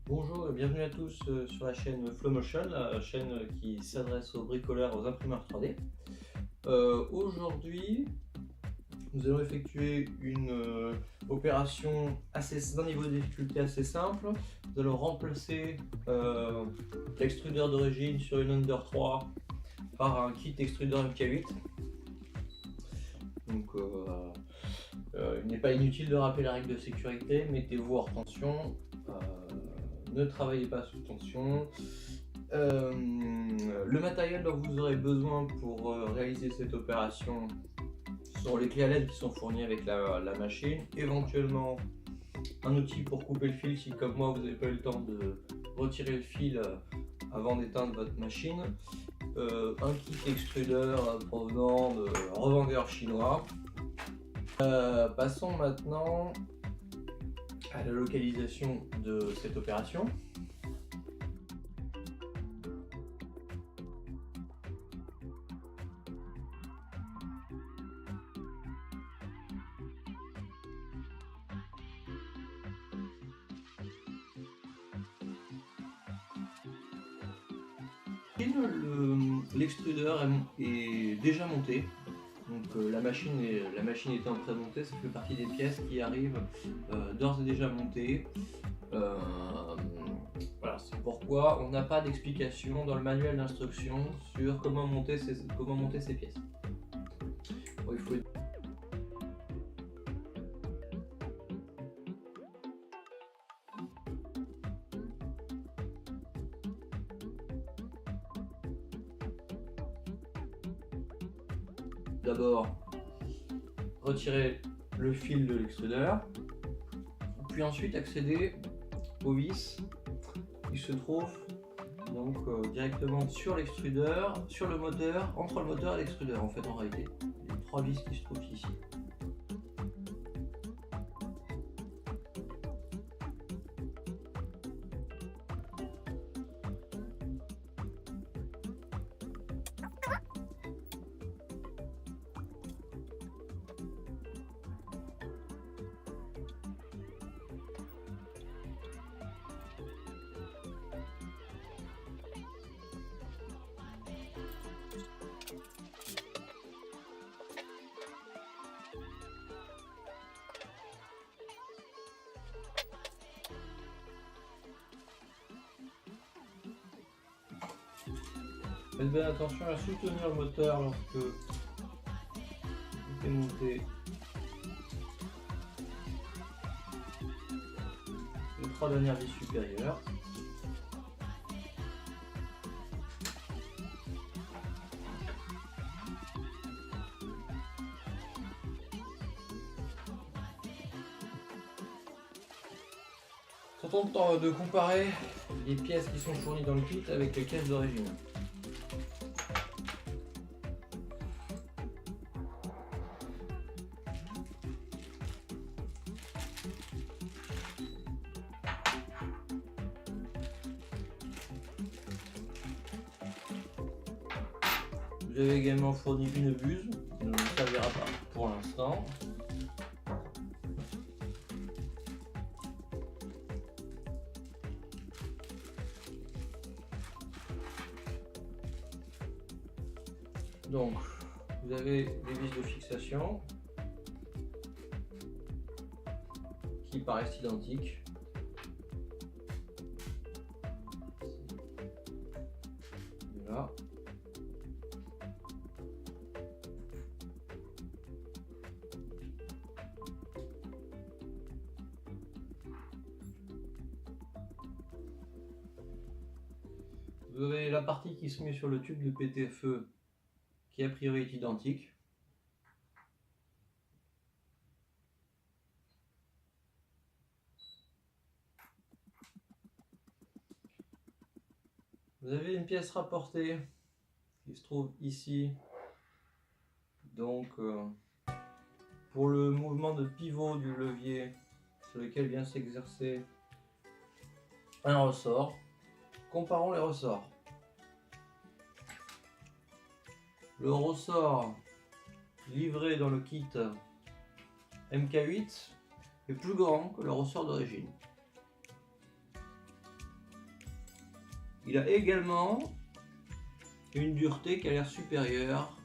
Bonjour et bienvenue à tous sur la chaîne Flowmotion, la chaîne qui s'adresse aux bricoleurs et aux imprimeurs 3D. Aujourd'hui, nous allons effectuer une opération d'un niveau de difficulté assez simple. Nous allons remplacer l'extrudeur d'origine sur une Under 3 par un kit extrudeur MK8. Donc, il n'est pas inutile de rappeler la règle de sécurité, mettez-vous hors tension. Ne travaillez pas sous tension. Le matériel dont vous aurez besoin pour réaliser cette opération sont les clés à LED qui sont fournies avec la machine, éventuellement un outil pour couper le fil si comme moi vous n'avez pas eu le temps de retirer le fil avant d'éteindre votre machine, un kit extrudeur provenant de revendeurs chinois. Passons maintenant à la localisation de cette opération. L'extrudeur est déjà monté, donc la machine étant prémontée, ça fait partie des pièces qui arrivent d'ores et déjà montées. Voilà, c'est pourquoi on n'a pas d'explication dans le manuel d'instruction sur comment monter ces pièces. Bon, il faut d'abord retirer le fil de l'extrudeur, puis ensuite accéder aux vis qui se trouvent donc directement sur l'extrudeur, sur le moteur, entre le moteur et l'extrudeur en fait en réalité. Il y a 3 vis qui se trouvent ici. Faites bien attention à soutenir le moteur lorsque vous démontez les 3 dernières vis supérieures. Tentons de comparer les pièces qui sont fournies dans le kit avec les pièces d'origine. Vous avez également fourni une buse, qui ne nous servira pas pour l'instant. Donc, vous avez les vis de fixation qui paraissent identiques. Là. Vous avez la partie qui se met sur le tube de PTFE qui a priori est identique. Vous avez une pièce rapportée qui se trouve ici, donc pour le mouvement de pivot du levier sur lequel vient s'exercer un ressort. Comparons les ressorts. Le ressort livré dans le kit MK8 est plus grand que le ressort d'origine. Il a également une dureté qui a l'air supérieure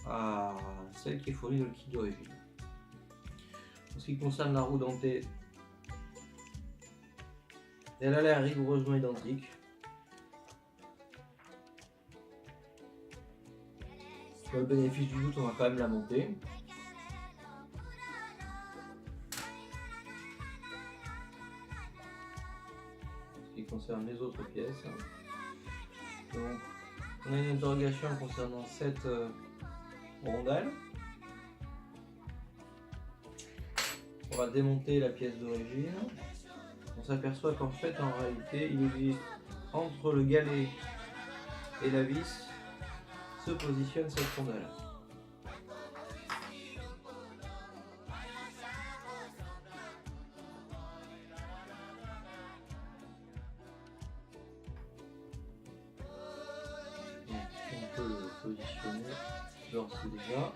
à celle qui est fournie dans le kit d'origine. En ce qui concerne la roue dentée, elle a l'air rigoureusement identique. Pour le bénéfice du doute, on va quand même la monter. En ce qui concerne les autres pièces, donc on a une interrogation concernant cette rondelle. On va démonter la pièce d'origine. On s'aperçoit qu'en fait, en réalité, il existe entre le galet et la vis se positionne cette rondelle. Donc, on peut le positionner d'ores et déjà.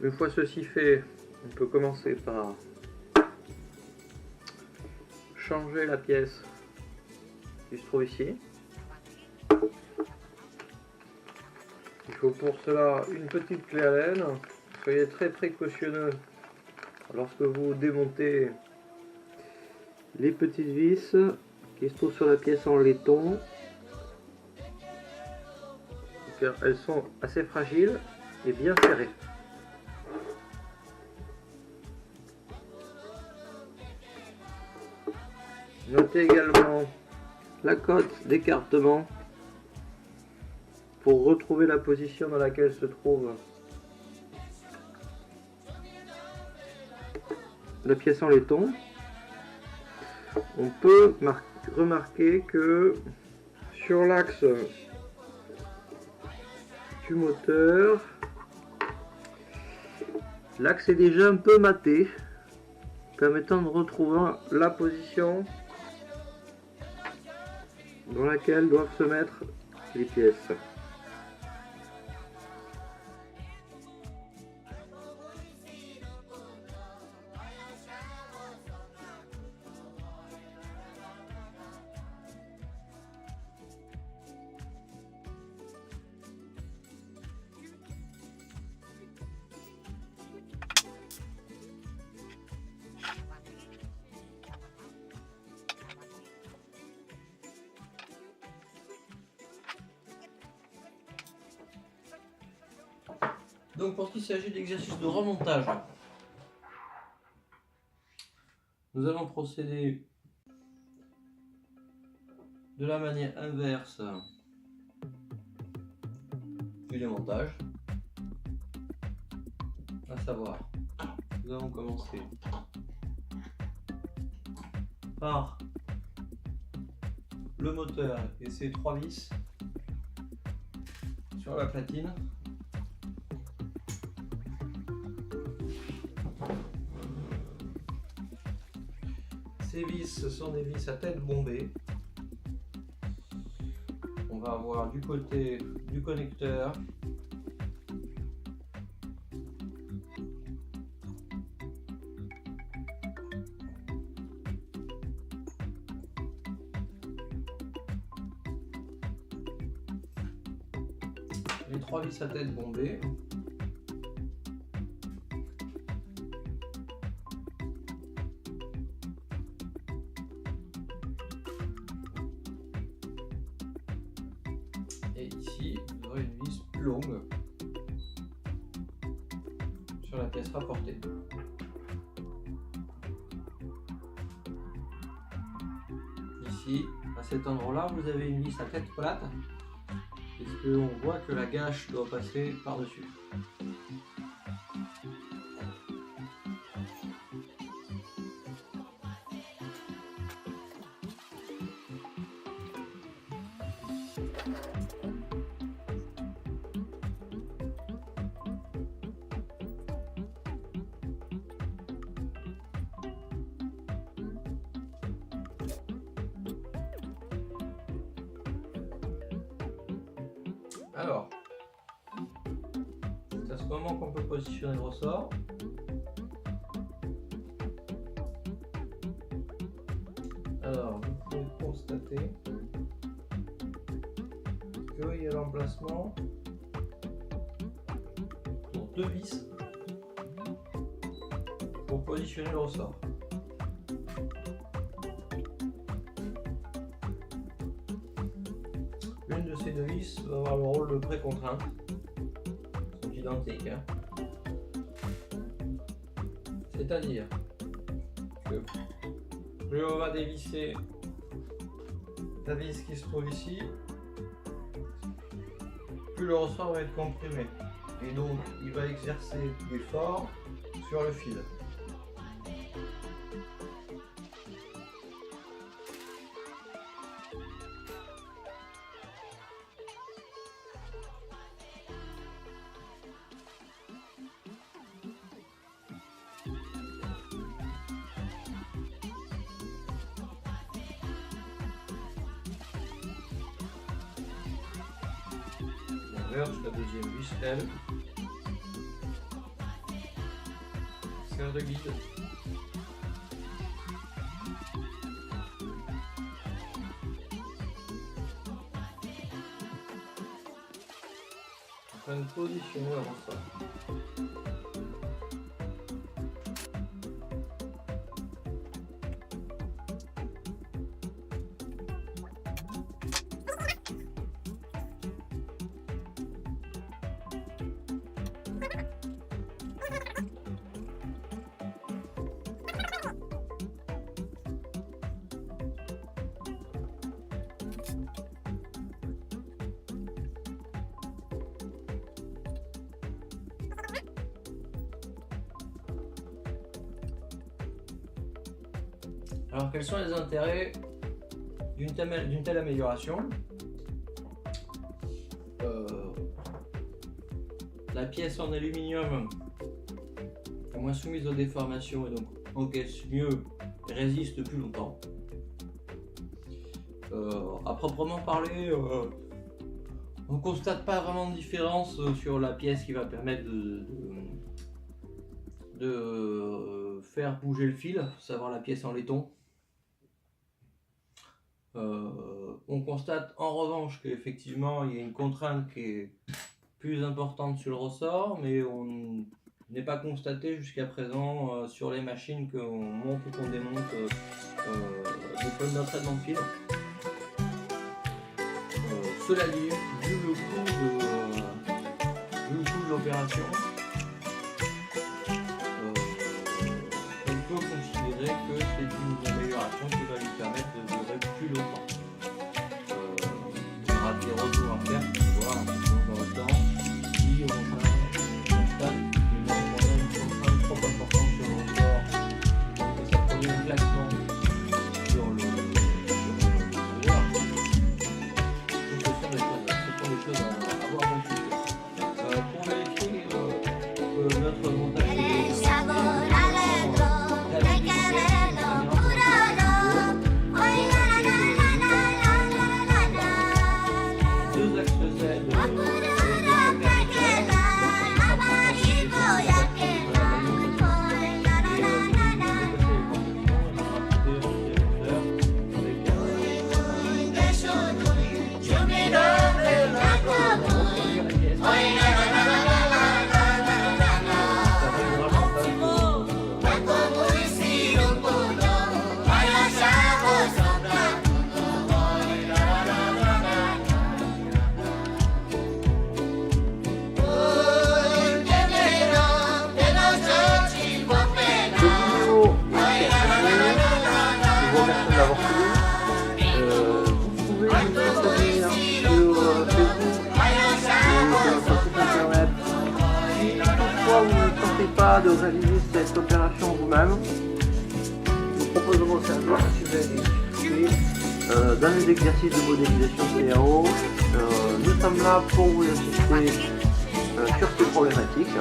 Une fois ceci fait, on peut commencer par changer la pièce qui se trouve ici. Il faut pour cela une petite clé à laine. Soyez très précautionneux lorsque vous démontez les petites vis qui se trouvent sur la pièce en laiton. Car elles sont assez fragiles et bien serrées. Notez également la cote d'écartement pour retrouver la position dans laquelle se trouve la pièce en laiton. On peut remarquer que sur l'axe du moteur, l'axe est déjà un peu maté, permettant de retrouver la position dans laquelle doivent se mettre les pièces. Donc pour ce qui s'agit d'exercice de remontage, nous allons procéder de la manière inverse du démontage, à savoir, nous allons commencer par le moteur et ses 3 vis sur la platine. Ces vis, ce sont des vis à tête bombée. On va avoir du côté du connecteur les 3 vis à tête bombée. Et ici, vous aurez une vis plus longue sur la pièce rapportée. Ici, à cet endroit-là, vous avez une vis à tête plate, puisqu'on voit que la gâche doit passer par-dessus. Alors, c'est à ce moment qu'on peut positionner le ressort. Alors, vous pouvez constater qu'il y a l'emplacement pour 2 vis pour positionner le ressort. Une de ces 2 vis va avoir le rôle de pré-contrainte. Elles sont identiques. Hein. C'est-à-dire que plus on va dévisser la vis qui se trouve ici, plus le ressort va être comprimé. Et donc il va exercer l'effort sur le fil. L'inverse, la deuxième vis, elle, sert de guide. Afin de positionner le ressort. Alors quels sont les intérêts d'une telle amélioration? La pièce en aluminium est moins soumise aux déformations et donc encaisse mieux et résiste plus longtemps. À proprement parler, on ne constate pas vraiment de différence sur la pièce qui va permettre de faire bouger le fil, savoir la pièce en laiton. On constate en revanche qu'effectivement il y a une contrainte qui est plus importante sur le ressort, mais on n'est pas constaté jusqu'à présent sur les machines qu'on monte ou qu'on démonte des cols d'entraînement de fil. Cela dit, vu le coût de l'opération, on peut considérer que c'est une amélioration qui va lui permettre de durer plus longtemps. On aura des retours à faire pour voir dans le temps si on constate une contrainte trop importante sur le ressort, que ça produit un claquement sur le ressort. Ce sont des choses à avoir en tête. Pour vérifier que notre montage de réaliser cette opération vous-même. Nous proposons au service, si vous avez discuté, dans les exercices de modélisation CAO. Nous sommes là pour vous assister sur ces problématiques.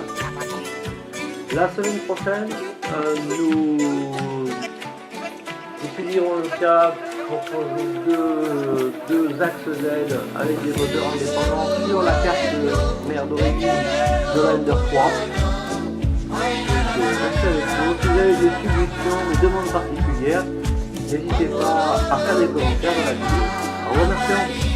La semaine prochaine, nous étudierons le cas propose deux axes Z avec des moteurs indépendants sur la carte mère d'origine de l'Ender 3. Merci avec vous. Si vous avez des suggestions, des demandes particulières, n'hésitez pas à faire des commentaires dans la vidéo. Au revoir, merci.